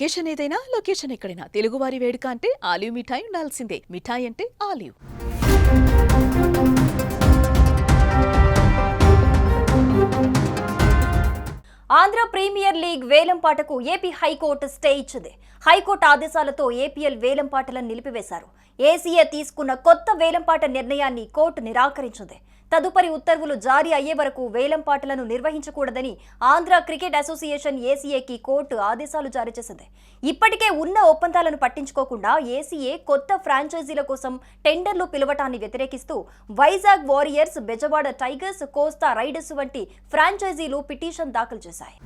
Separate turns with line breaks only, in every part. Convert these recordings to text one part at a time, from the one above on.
Occasion ఏదైనా location ఎక్కడైనా తెలుగువారి వేడుక అంటే ఆలివ్ మిఠాయి ఉండాల్సిందే. మిఠాయి అంటే ఆలివ్.
ఆంధ్ర ప్రీమియర్ లీగ్ వేలంపాటకు ఏపీ హైకోర్టు స్టే ఇచ్చింది. హైకోర్టు ఆదేశాలతో ఏపీఎల్ వేలంపాటలను నిలిపివేశారు. ఏసీఏ తీసుకున్న కొత్త వేలంపాట నిర్ణయాన్ని కోర్టు నిరాకరించింది. తదుపరి ఉత్తర్వులు జారీ అయ్యే వరకు వేలంపాటలను నిర్వహించకూడదని ఆంధ్ర క్రికెట్ అసోసియేషన్ ఏసీఏకి కోర్టు ఆదేశాలు జారీ చేసింది. ఇప్పటికే ఉన్న ఒప్పందాలను పట్టించుకోకుండా ఏసీఏ కొత్త ఫ్రాంచైజీల కోసం టెండర్లు పిలవటాన్ని వ్యతిరేకిస్తూ వైజాగ్ వారియర్స్, బెజవాడ టైగర్స్, కోస్తా రైడర్స్ వంటి ఫ్రాంచైజీలు పిటిషన్ దాఖలు చేశాయి.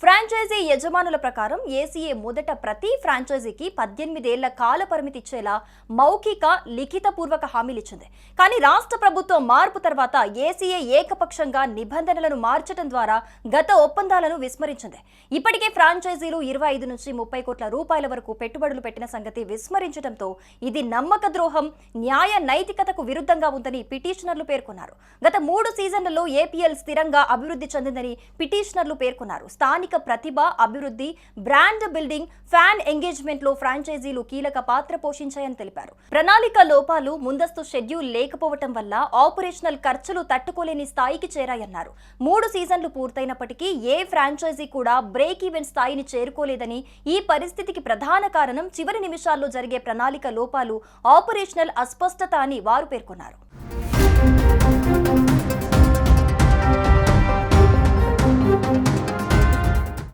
ఫ్రాంచైజీ యజమానుల ప్రకారం ఏసీఏ మొదట ప్రతి ఫ్రాంచైజీకి 18 ఏళ్ల కాల పరిమితి ఇచ్చేలా మౌఖిక, లిఖితపూర్వక హామీలిచ్చింది. కానీ రాష్ట్ర ప్రభుత్వం మార్పు తర్వాత ఏసీఏ ఏకపక్షంగా నిబంధనలను మార్చడం ద్వారా గత ఒప్పందాలను విస్మరించింది. ఇప్పటికే ఫ్రాంచైజీలు 25 నుంచి 30 కోట్ల రూపాయల వరకు పెట్టుబడులు పెట్టిన సంగతి విస్మరించడంతో ఇది నమ్మక ద్రోహం, న్యాయ నైతికతకు విరుద్ధంగా ఉందని పిటిషనర్లు పేర్కొన్నారు. గత 3 సీజన్లలో ఏపీఎల్ స్థిరంగా అభివృద్ధి చెందిందని పిటిషనర్లు పేర్కొన్నారు. స్థానిక ప్రతిభ, అభివృద్ధి, బ్రాండ్ బిల్డింగ్, ఫ్యాన్ ఎంగేజ్మెంట్ లో ఫ్రాంచైజీలు కీలక పాత్ర పోషించాయని తెలిపారు. ప్రణాళిక లోపాలు, ముందస్తు షెడ్యూల్ లేకపోవటం వల్ల ఆపరేషనల్ ఖర్చులు తట్టుకోలేని స్థాయికి చేరాయన్నారు. 3 సీజన్లు పూర్తయినప్పటికీ ఏ ఫ్రాంచైజీ కూడా బ్రేక్ ఈవెన్ స్థాయిని చేరుకోలేదని, ఈ పరిస్థితికి ప్రధాన కారణం చివరి నిమిషాల్లో జరిగే ప్రణాళిక లోపాలు, ఆపరేషనల్ అస్పష్టత అని వారు పేర్కొన్నారు.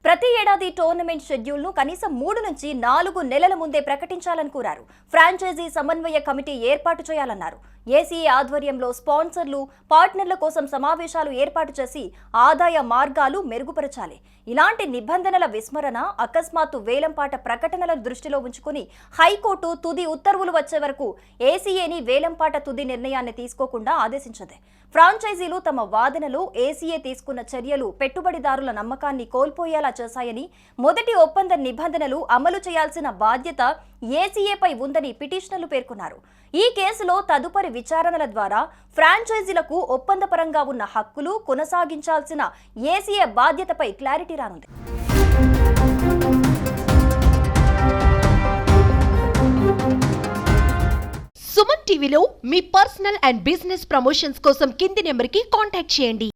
ప్రతి ఏడాది టోర్నమెంట్ షెడ్యూల్ను కనీసం 3 నుంచి 4 నెలల ముందే ప్రకటించాలని కోరారు. ఫ్రాంచైజీ సమన్వయ కమిటీ ఏర్పాటు చేయాలన్నారు. ఏసీఏ ఆధ్వర్యంలో స్పాన్సర్లు, పార్ట్నర్ల కోసం సమావేశాలు ఏర్పాటు చేసి ఆదాయ మార్గాలు మెరుగుపరచాలి. ఇలాంటి నిబంధనల విస్మరణ, అకస్మాత్తు వేలంపాట ప్రకటనలను దృష్టిలో ఉంచుకుని హైకోర్టు తుది ఉత్తర్వులు వచ్చే వరకు ఏసీఏని వేలంపాట తుది నిర్ణయాన్ని తీసుకోకుండా ఆదేశించింది. ఫ్రాంచైజీలు తమ వాదనలో ఏసీఏ తీసుకున్న చర్యలు పెట్టుబడిదారుల నమ్మకాన్ని కోల్పోయేలా చేశాయని, మొదటి ఒప్పంద నిబంధనలు అమలు చేయాల్సిన బాధ్యత ఏసీఏపై ఉందని పిటిషనర్లు పేర్కొన్నారు. ఈ కేసులో తదుపరి విచారణల ద్వారా ఫ్రాంచైజీలకు ఒప్పందపరంగా ఉన్న హక్కులు కొనసాగించాల్సిన ఏసీఏ బాధ్యతపై క్లారిటీ రానుంది.
సుమన్ టీవీలో మీ పర్సనల్ అండ్ బిజినెస్ ప్రమోషన్స్ కోసం కింది నెంబర్కి కాంటాక్ట్ చేయండి.